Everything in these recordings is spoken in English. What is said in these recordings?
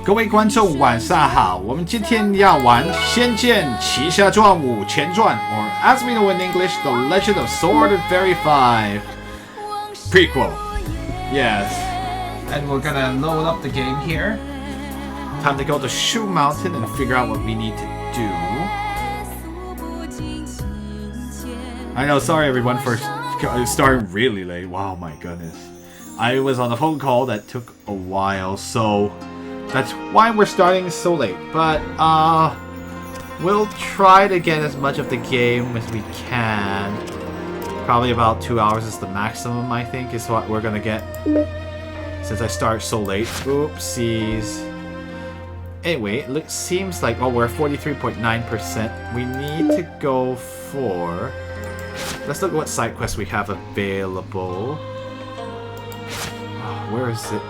各位观众晚上好，我们今天要玩《仙剑奇侠传五前传》or as we know in English, The Legend of Sword and Fairy 5 Prequel. Yes. And we're gonna load up the game here. Time to go to Shu Mountain and figure out what we need to do. I know, sorry everyone for starting really late. Wow, my goodness. I was on a phone call that took a while, so that's why we're starting so late. But we'll try to get as much of the game as we can. Probably about 2 hours is the maximum, I think, is what we're gonna get. Since I start so late. Oopsies. Anyway, it seems like, we're at 43.9%. We need to go for... Let's look at what side quests we have available. Where is it?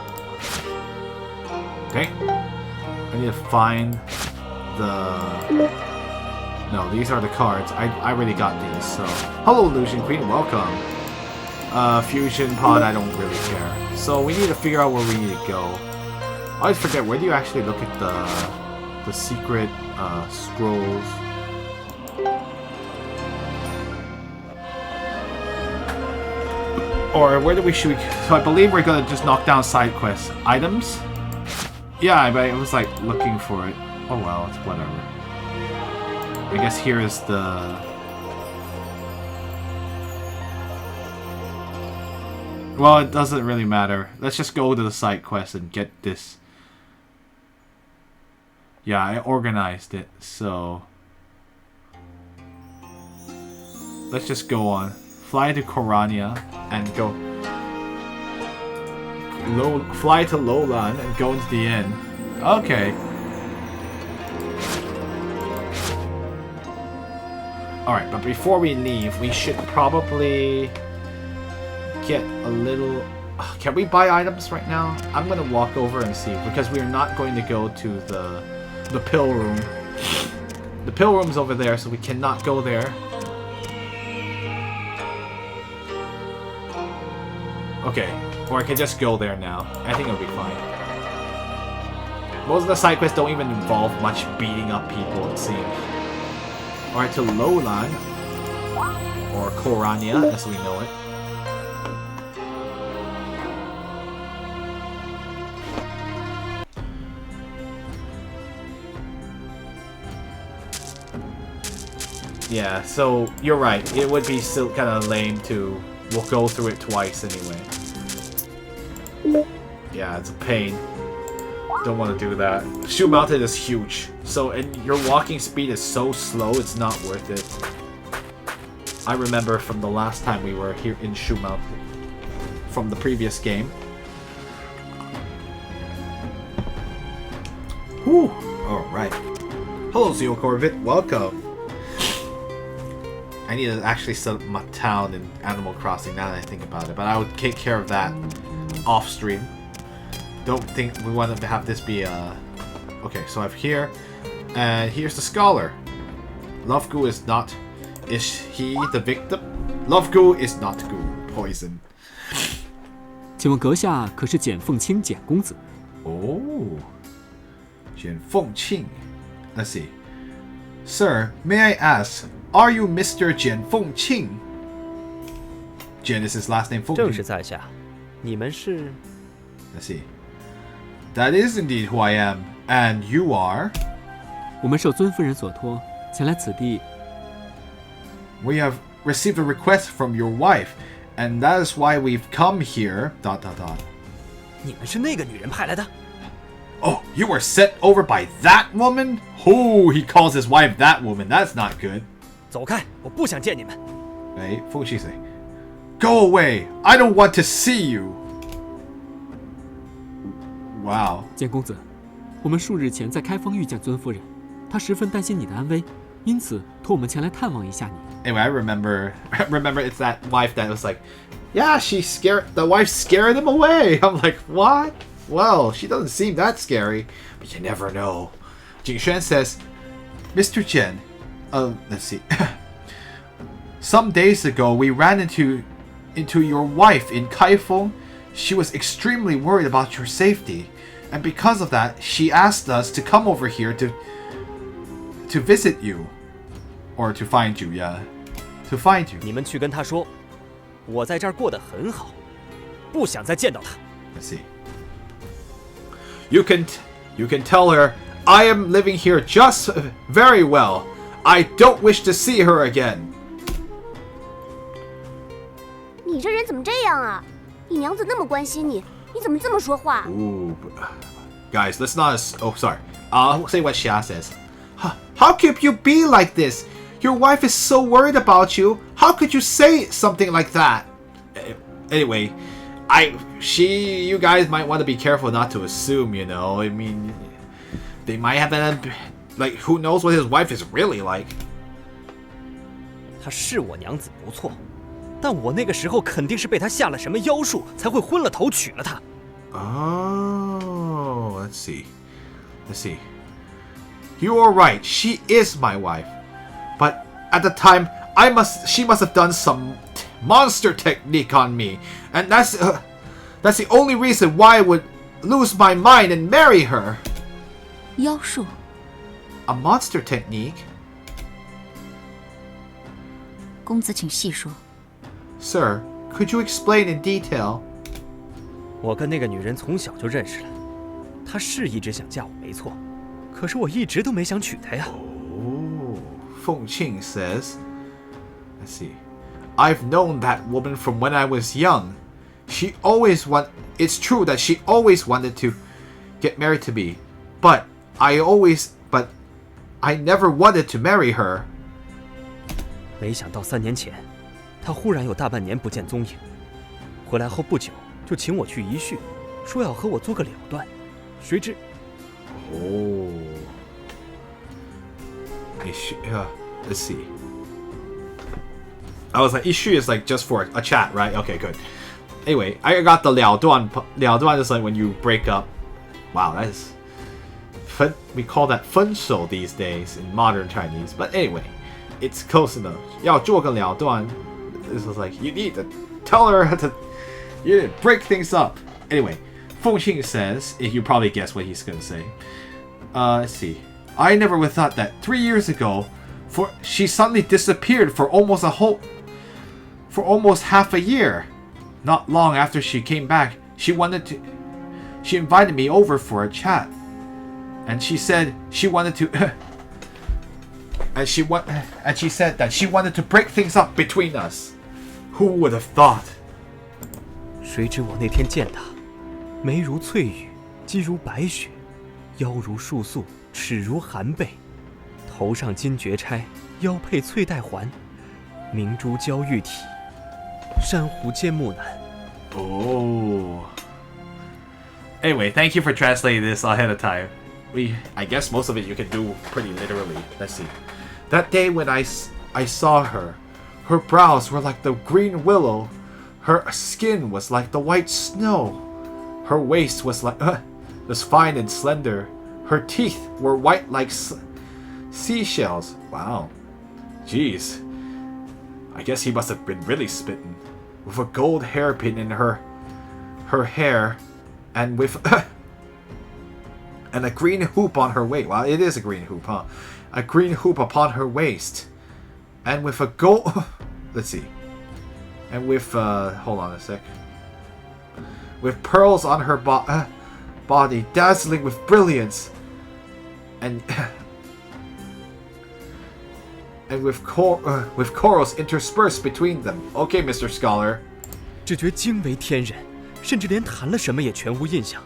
Okay. I need to find the... No, these are the cards. I already got these, so... Hello, Illusion Queen. Welcome. Fusion Pod, I don't really care. So we need to figure out where we need to go. I always forget, where do you actually look at the secret scrolls? Or where do we should we... So I believe we're gonna just knock down side quests. Items? Yeah, but I was like looking for it. Oh well, it's whatever. I guess here is the... Well, it doesn't really matter. Let's just go to the side quest and get this. Yeah, I organized it, so... Let's just go on. Fly to Korania and go... Fly to Lolan and go into the inn. Okay. Alright, but before we leave, we should probably get a little... Can we buy items right now? I'm gonna walk over and see, because we're not going to go to the pill room. The pill room's over there, so we cannot go there. Okay, or I can just go there now. I think it'll be fine. Most of the side quests don't even involve much beating up people, it seems. Alright, to Lolan, or Korania, as we know it. Yeah, so you're right. It would be still kind of lame to... We'll go through it twice anyway. Yeah, it's a pain. Don't want to do that. Shu Mountain is huge. So, and your walking speed is so slow, it's not worth it. I remember from the last time we were here in Shu Mountain. From the previous game. Whew! Alright. Hello, Zeo Corvette. Welcome. I need to actually set up my town in Animal Crossing now that I think about it. But I would take care of that off stream. Don't think we want to have this be a... Okay, so I have here. And here's the scholar. Lovegood is not... Is he the victim? Lovegood is not good. Poison. 请问阁下可是简凤卿简公子？ Oh. 简凤卿. Let's see. Sir, may I ask, are you Mr. Jian Fengqing? Jian is his last name, Fengqing. 正是在下，你们是 Let's see. That is indeed who I am. And you are? 我们受尊夫人所托，前来此地。We have received a request from your wife, and that is why we've come here. ... 你们是那个女人派来的？ Oh, you were sent over by that woman? Oh, he calls his wife that woman. That's not good. 走开！我不想见你们。 Hey, what would she say? Go away! I don't want to see you! Wow. 简公子，我们数日前在开封遇见尊夫人，她十分担心你的安危，因此托我们前来探望一下你。 Anyway, I remember it's that wife that was like, yeah, the wife scared him away. I'm like, what? Well, she doesn't seem that scary, but you never know. Jing Xuan says, Mr. Jian, let's see. Some days ago, we ran into your wife in Kaifeng. She was extremely worried about your safety. And because of that, she asked us to come over here to visit you. Or to find you, yeah. To find you. 你们去跟她说，我在这儿过得很好，不想再见到她。 Let's see. You can tell her I am living here just very well. I don't wish to see her again. 你这人怎么这样啊？你娘子那么关心你，你怎么这么说话？ Ooh, guys, let's not. Oh, sorry. I'll say what Xia says. How could you be like this? Your wife is so worried about you. How could you say something like that? Anyway, you guys might want to be careful not to assume, you know. I mean, they might have like, who knows what his wife is really like. 她是我娘子不错，但我那个时候肯定是被她下了什么妖术，才会昏了头娶了她。Oh, let's see. You are right. She is my wife. But at the time, she must have done some monster technique on me, and that's the only reason why I would lose my mind and marry her. 妖术 A monster technique? 公子请细说。 Sir, could you explain in detail? 我跟那个女人从小就认识了，她是一直想嫁我没错，可是我一直都没想娶她呀。 Oh, Feng Qing says. Let's see. I've known that woman from when I was young. It's true that she always wanted to get married to me, but I never wanted to marry her. 没想到3年前，她忽然有大半年不见踪影，回来后不久就请我去一叙，说要和我做个了断，谁知。 Oh. Let's see. I was like, Ishu is like just for a chat, right? Okay, good. Anyway, I got the Liao Duan. Liao Duan is like when you break up. Wow, that is... We call that 分手 these days in modern Chinese. But anyway, it's close enough. 要做个了断. This was like, you need to tell her to... You need to break things up. Anyway, Feng Qing says, you probably guess what he's going to say. Let's see. I never would have thought that 3 years ago, she suddenly disappeared for almost half a year. Not long after she came back, she invited me over for a chat. And she said she wanted to and she said that she wanted to break things up between us. Who would have thought? 谁知我那天见她，眉如翠羽，肌如白雪，腰如束素，齿如含贝，头上金珏钗，腰佩翠带环，明珠娇玉体，珊瑚尖木楠。 Oh. Anyway, thank you for translating this ahead of time. I guess most of it you can do pretty literally. Let's see. That day when I saw her, her brows were like the green willow, her skin was like the white snow, her waist was fine and slender, her teeth were white like seashells. Wow. Jeez. I guess he must have been really spitting. With a gold hairpin in her hair, and with and a green hoop on her waist. Well, it is a green hoop, huh? A green hoop upon her waist, and with a gold. Let's see. And with hold on a sec. With pearls on her body, dazzling with brilliance, and and with corals interspersed between them. Okay, Mr. Scholar. 只觉惊为天人，甚至连谈了什么也全无印象。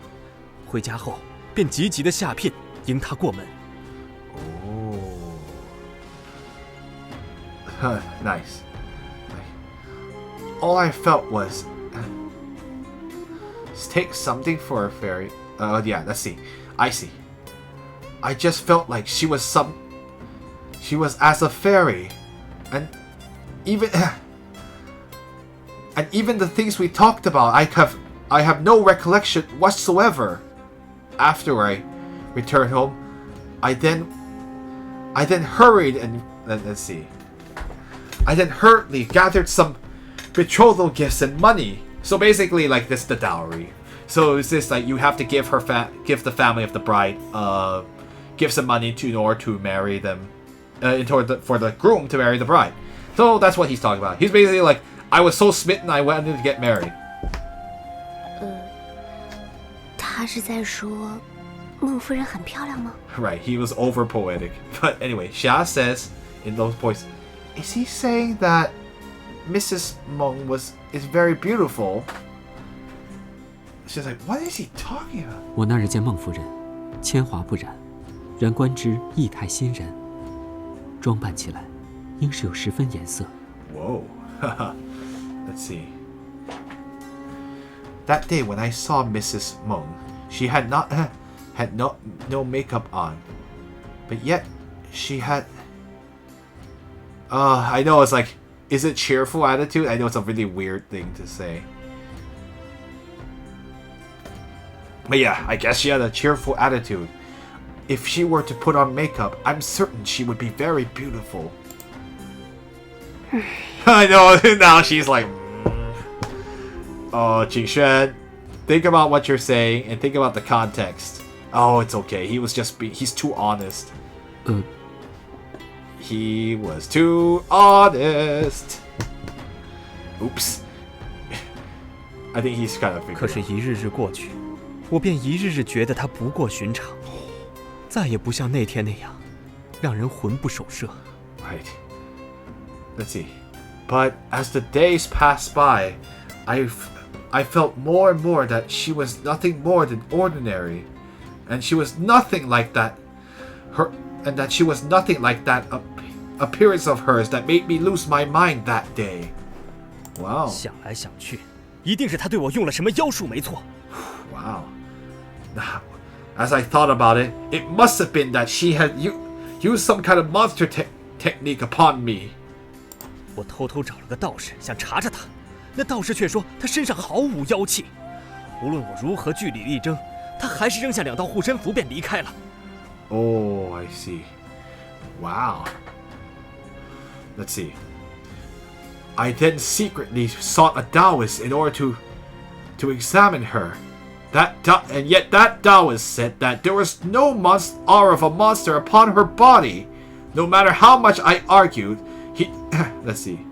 回家后便急急的下聘迎他过门。Oh. Nice. All I felt was take something for a fairy. Yeah, let's see. I see. I just felt like she was as a fairy, and even the things we talked about, I have no recollection whatsoever. After I returned home, I then hurried and let's see. I then hurriedly gathered some betrothal gifts and money. So basically, like this, the dowry. So it's this like you have to give the family of the bride give some money in order to marry them, for the groom to marry the bride. So that's what he's talking about. He's basically like, I was so smitten I wanted to get married. 他是在说孟夫人很漂亮吗？ Right, he was over poetic. But anyway, Xia says in those points, is he saying that Mrs. Meng is very beautiful? She's like, what is he talking about? 我那日见孟夫人，铅华不染，然观之意态欣然，装扮起来，应是有十分颜色。 Whoa. Let's see. That day when I saw Mrs. Meng, she had no makeup on, but yet she had. I know it's like, is it cheerful attitude? I know it's a really weird thing to say. But yeah, I guess she had a cheerful attitude. If she were to put on makeup, I'm certain she would be very beautiful. I know, now she's like, Oh, Jingxuan, think about what you're saying and think about the context. Oh, it's okay. He was just he's too honest. He was too honest. Oops. I think he's kind of. 可是，一日日过去，我便一日日觉得他不过寻常，再也不像那天那样，让人魂不守舍。 Right. Let's see. But as the days passed by, I felt more and more that she was nothing more than ordinary, and she was nothing like that. She was nothing like that appearance of hers that made me lose my mind that day. Wow. 想来想去，一定是他对我用了什么妖术，没错。Wow. Now, as I thought about it, it must have been that she had used some kind of monster technique upon me. 我偷偷找了个道士，想查查他。那道士却说他身上毫无妖气，无论我如何据理力争，他还是扔下2道护身符便离开了。Oh, I see. Wow. Let's see. I then secretly sought a Taoist in order to examine her. And yet that Taoist said that there was no aura of a monster upon her body. No matter how much I argued, let's see.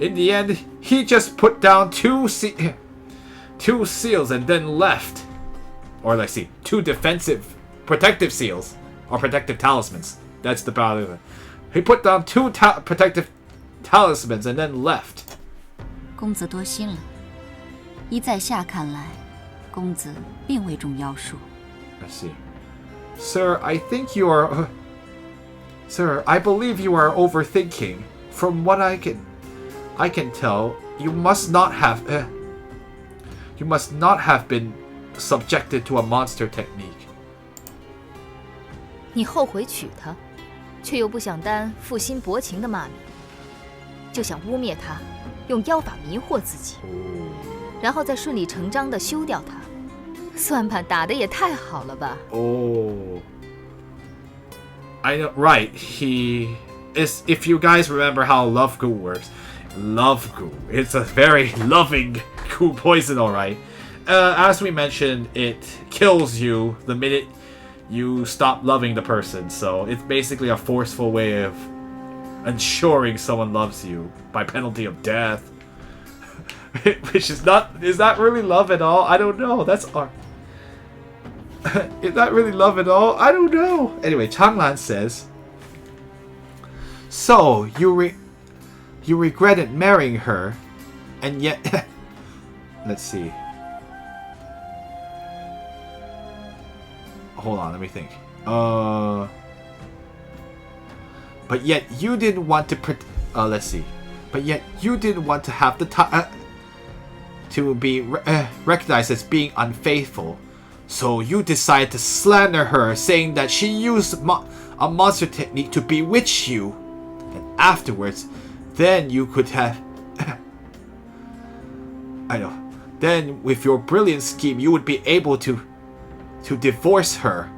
In the end, he just put down two seals and then left. Or let's see, 2 protective seals or protective talismans. That's the battle. He put down 2 protective talismans and then left. 公子多心了。依在下看来，公子并未中妖术。 Let's see. Sir, I think you are... Sir, I believe you are overthinking. From what I can tell, you must not have been subjected to a monster technique. 你后悔娶她，却又不想担负心薄情的骂名，就想污蔑她，用妖法迷惑自己，然后再顺理成章地休掉她。算盘打得也太好了吧！ Oh. I know, right. He is. If you guys remember how love goo works, love goo. It's a very loving goo poison, all right. As we mentioned, it kills you the minute you stop loving the person. So it's basically a forceful way of ensuring someone loves you by penalty of death. Which is not. Is that really love at all? I don't know. That's art. Is that really love at all? I don't know. Anyway, Changlan says, so you regretted marrying her, and yet let's see. Hold on, let me think. But yet you didn't want to let's see. But yet you didn't want to have the to be recognized as being unfaithful. So you decided to slander her, saying that she used a monster technique to bewitch you. And afterwards, then you could have... I know. Then, with your brilliant scheme, you would be able to divorce her.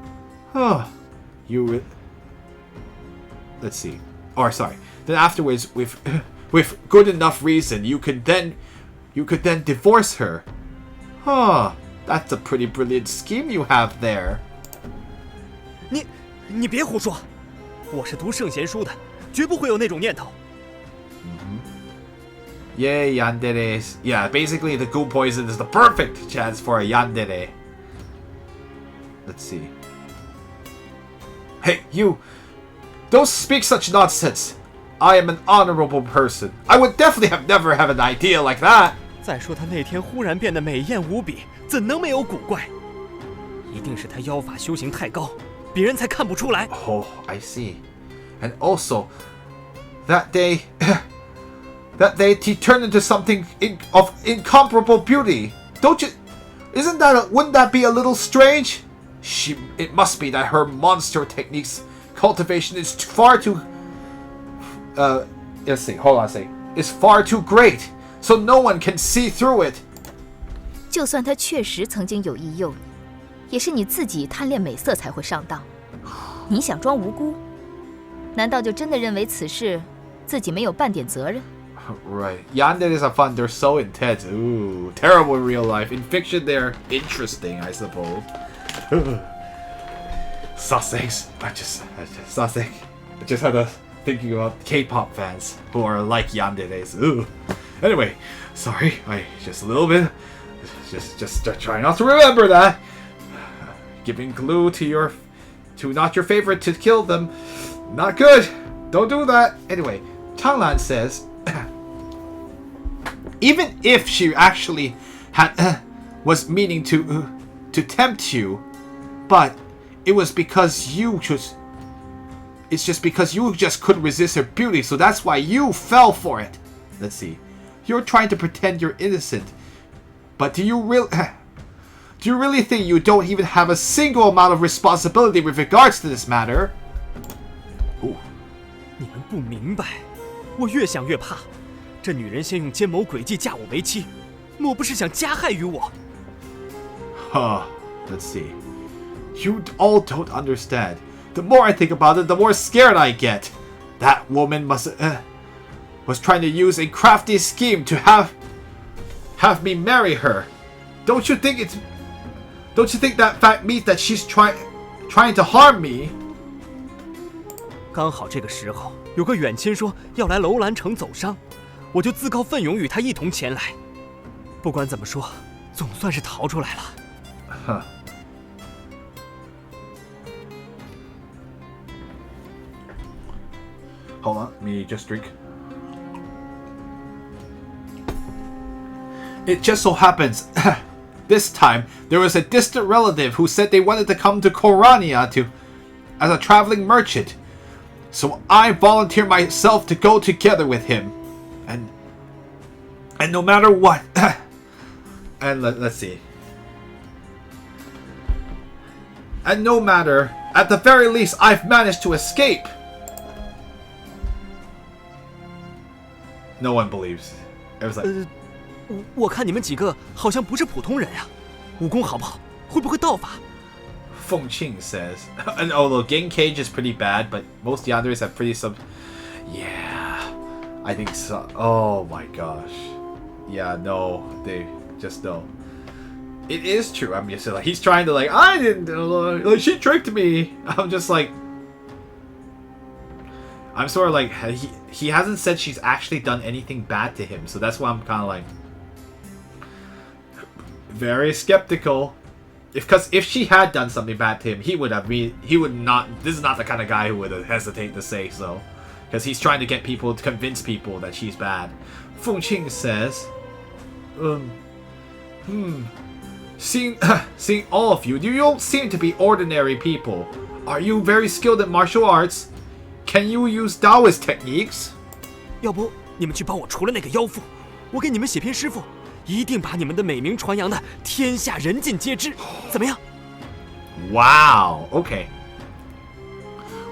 Let's see. Or, sorry. Then afterwards, with good enough reason, you could then you could then divorce her. Huh, that's a pretty brilliant scheme you have there. 你别胡说，我是读圣贤书的，绝不会有那种念头。Yeah, yandere. Yeah, basically the goo poison is the perfect chance for a yandere. Let's see. Hey, you! Don't speak such nonsense! I am an honorable person. I would definitely have never have an idea like that! 再说她那天忽然变得美艳无比，怎能没有古怪？一定是她妖法修行太高，别人才看不出来。Oh, I see. And also, that day he turned into something of incomparable beauty. Don't you? Wouldn't that be a little strange? It must be that her monster techniques cultivation is far too. Let's see. Hold on a second. Is far too great, so no one can see through it. 就算他确实曾经有意诱你，也是你自己贪恋美色才会上当。你想装无辜？难道就真的认为此事自己没有半点责任？ Right. Yanderes are fun. They're so intense. Ooh, terrible in real life. In fiction, they're interesting, I suppose. Sussex. Sussex. I just had a thinking about K-pop fans who are like yanderes. Ooh. Anyway, sorry. I just a little bit. Just try not to remember that. Giving glue to not your favorite to kill them. Not good. Don't do that. Anyway, Changlan says, even if she actually was meaning to tempt you, but it was because it's just because you just couldn't resist her beauty, so that's why you fell for it. Let's see. You're trying to pretend you're innocent, but do you really think you don't even have a single amount of responsibility with regards to this matter? Ooh. 你们不明白，我越想越怕。这女人先用奸谋诡计嫁我为妻，莫不是想加害于我？ Let's see. You all don't understand. The more I think about it, the more scared I get. That woman was trying to use a crafty scheme to have me marry her. Don't you think that fact means that she's trying to harm me? 刚好这个时候有个远亲说要来楼兰城走商，我就自告奋勇与他一同前来。不管怎么说，总算是逃出来了。Hold on, let me just drink. It just so happens, this time, there was a distant relative who said they wanted to come to Korania as a traveling merchant. So I volunteered myself to go together with him. And no matter what... and let's see. And no matter, at the very least, I've managed to escape. No one believes. It was like... 我看你们几个好像不是普通人呀，武功好不好？会不会道法？ Feng Qing says, and although Gang Cage is pretty bad, but most yanderes have pretty Yeah, I think so. Oh my gosh. Yeah, no, they just don't. It is true. I'm just like, he's trying to I didn't, like, she tricked me. I'm just like, I'm sort of like, he hasn't said she's actually done anything bad to him, so that's why I'm kind of like, very skeptical. Because if she had done something bad to him, he would not, this is not the kind of guy who would hesitate to say so. Because he's trying to get people, to convince people that she's bad. Feng Qing says, seeing all of you, you don't seem to be ordinary people. Are you very skilled in martial arts? Can you use Taoist techniques? 要不你们去帮我除了那个妖妇，我给你们写篇诗赋，一定把你们的美名传扬的天下人尽皆知，怎么样？ Wow. Okay.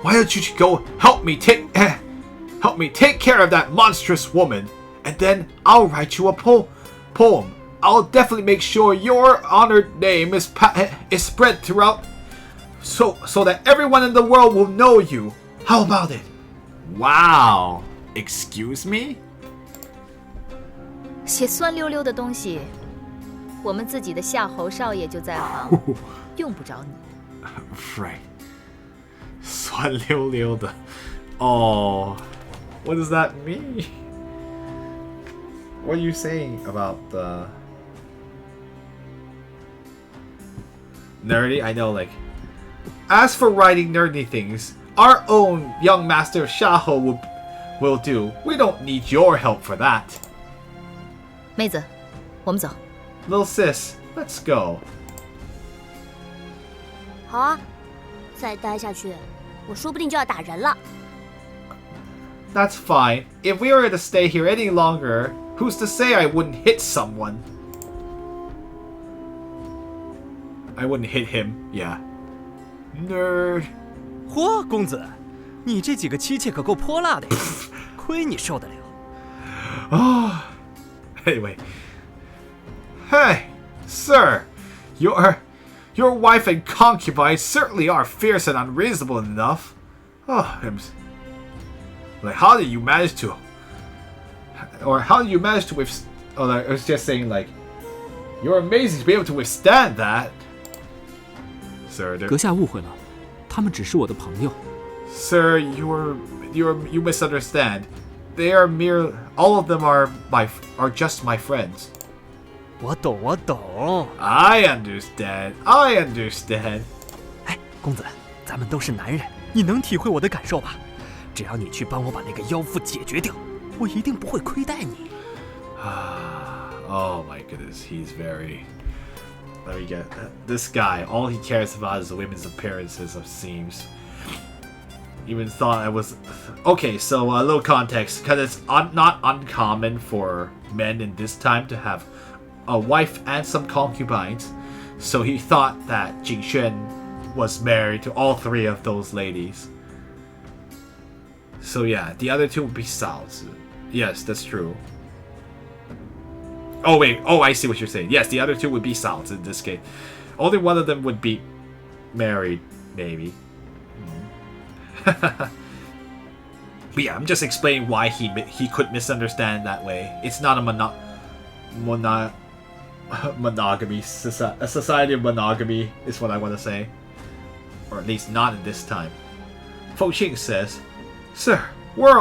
Why don't you go help me take care of that monstrous woman, and then I'll write you a poem. I'll definitely make sure your honored name is spread throughout, so that everyone in the world will know you. How about it? Wow. Excuse me? 些酸溜溜的东西，我们自己的夏侯少爷就在行，用不着你。Right. 酸溜溜的。Oh, what does that mean? What are you saying about the nerdy? I know, like, as for writing nerdy things, our own young master Xiahou will do. We don't need your help for that. 妹子，我们走。Little sis, let's go. 好啊，再待下去，我说不定就要打人了。That's fine. If we were to stay here any longer, who's to say I wouldn't hit someone? I wouldn't hit him, yeah. Nerd. 嚯，公子，你这几个妻妾可够泼辣的呀，亏你受得了。Oh. Anyway. Hey, sir. Your wife and concubines certainly are fierce and unreasonable enough. Oh, like, how did you manage to... Or how did you manage to withstand... Oh, I was just saying, like, you're amazing to be able to withstand that. Sir, 阁下误会了，他们只是我的朋友。Sir, you misunderstand. They are mere... All of them are just my friends. 我懂。I understand. 哎，公子，咱们都是男人，你能体会我的感受吧？只要你去帮我把那个妖妇解决掉，我一定不会亏待你。Oh my goodness, he's very... Let me get... This guy, all he cares about is the women's appearances, it seems. Even thought I was... Okay, so a little context, because it's not uncommon for men in this time to have a wife and some concubines. So he thought that Jing Xuan was married to all three of those ladies. So yeah, the other two would be Sao Zi. Yes, that's true. Oh wait, I see what you're saying. Yes, the other two would be Sao Zi in this case. Only one of them would be married, maybe. But yeah, I'm just explaining why he could misunderstand that way. It's not a monogamy a society of monogamy is what I want to say, or at least not in this time. Fo Qing says, "Sir, we're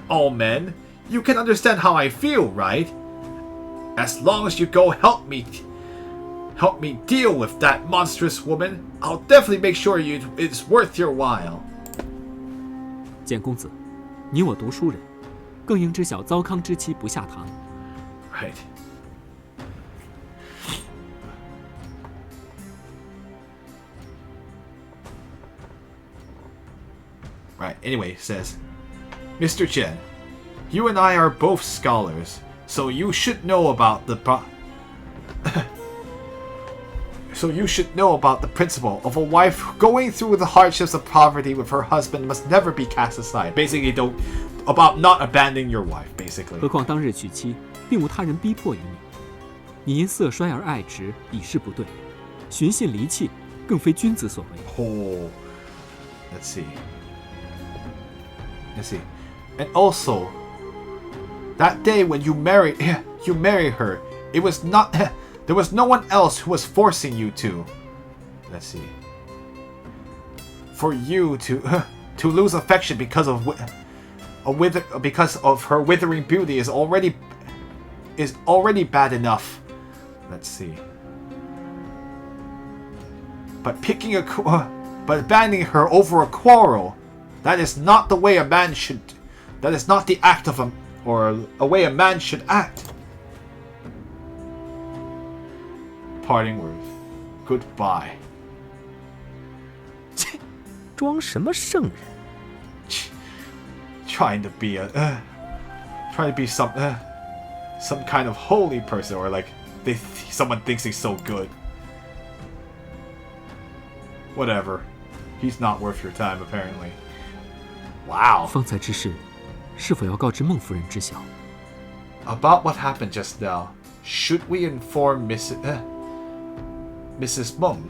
all men. You can understand how I feel, right? As long as you go help me deal with that monstrous woman, I'll definitely make sure it's worth your while." 简公子，你我读书人，更应知晓糟糠之妻不下堂。Right. Right, anyway, says, Mr. Chen, you and I are both scholars, so you should know about the principle of a wife going through the hardships of poverty with her husband must never be cast aside. Basically, about not abandoning your wife, basically. 何况当日娶妻，并无他人逼迫于你，你因色衰而爱之，已是不对。寻衅离弃，更非君子所为。Oh, let's see. And also, that day when you married her, it was not... There was no one else who was forcing you to. Let's see. For you to lose affection because of her withering beauty is already bad enough. Let's see. But abandoning her over a quarrel, that is not the way a man should. That is not the act of a way a man should act. Parting words. Goodbye. 切，装什么圣人？ Trying to be some kind of holy person, or like someone thinks he's so good. Whatever. He's not worth your time, apparently. Wow. 方才之事，是否要告知孟夫人知晓？ About what happened just now, should we inform Mrs. Meng?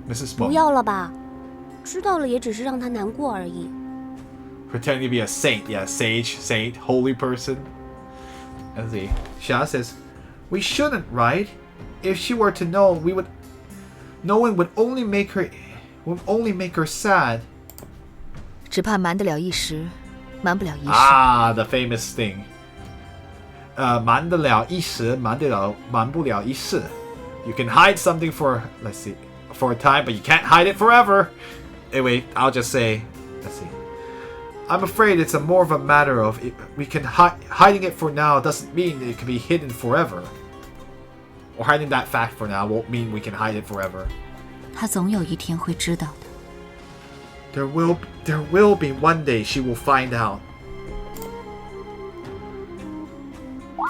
Mrs. Meng. 不要了吧，知道了也只是让她难过而已。Pretending to be a saint. Yeah, sage, saint, holy person. Let's see. Xia says, we shouldn't, right? If she were to know, we would... Knowing would only make her sad. 只怕瞒得了一时，瞒不了一世。Ah, the famous thing. 瞒得了一时，瞒不了一世. You can hide something for, let's see, for a time, but you can't hide it forever. Anyway, I'll just say, let's see. I'm afraid it's more of a matter of we can hiding it for now doesn't mean it can be hidden forever. Or hiding that fact for now won't mean we can hide it forever. 他总有一天会知道的。There will be one day she will find out.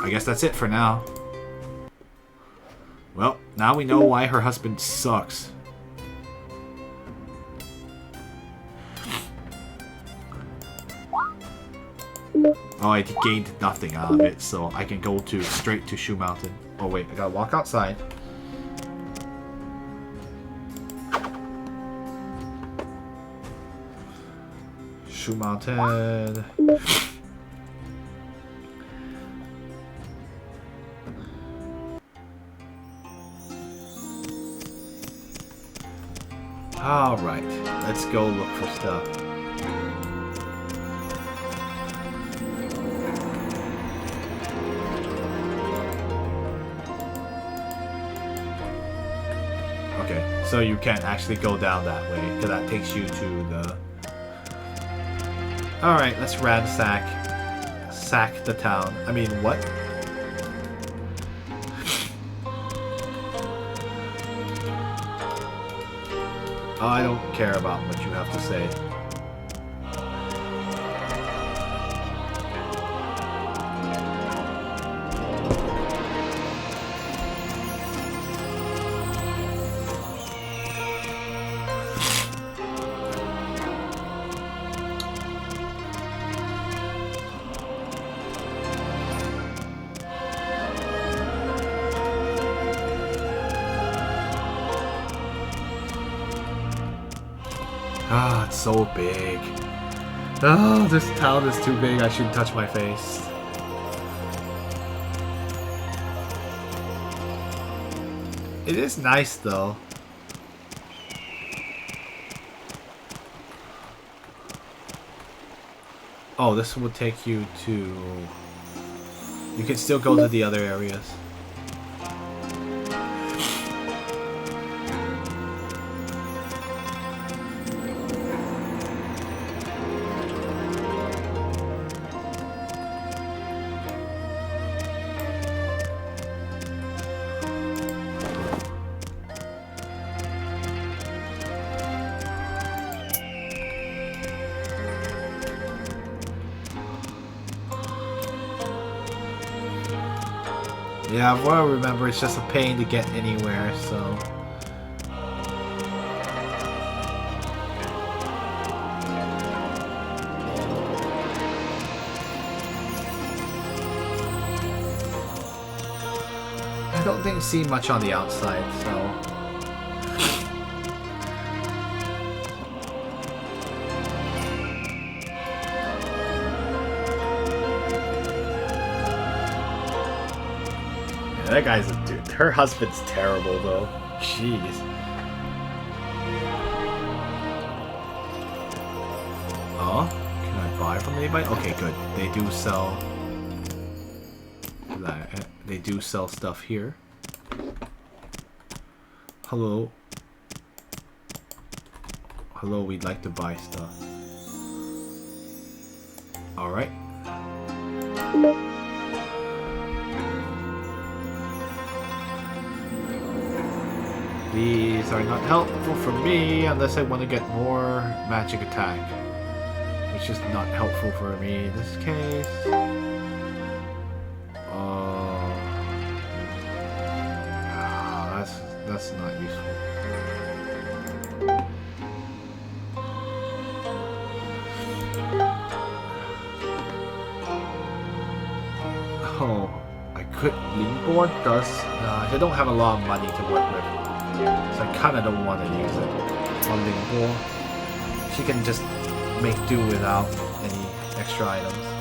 I guess that's it for now. Well, now we know why her husband sucks. Oh, I gained nothing out of it, so I can go straight to Shoe Mountain. Oh wait, I gotta walk outside. Shoe Mountain. Alright, let's go look for stuff. Okay, so you can't actually go down that way, because that takes you to the... Alright, let's sack the town. I mean, what? I don't care about what you have to say. Ah, it's so big. Oh, this town is too big. I shouldn't touch my face. It is nice, though. Oh, this will take you to... You can still go to the other areas. Yeah, what I remember, it's just a pain to get anywhere, so... I don't see much on the outside, so... That guy's a dude. Her husband's terrible, though. Jeez. Oh, can I buy from anybody? Okay, good. They do sell. They do sell stuff here. Hello. Hello, we'd like to buy stuff. All right. These are not helpful for me unless I want to get more magic attack. Which is not helpful for me in this case. That's not useful. Oh, I could Lingboard does. They don't have a lot of money to work with. So I kinda don't want to use it on Lingbo. She can just make do without any extra items.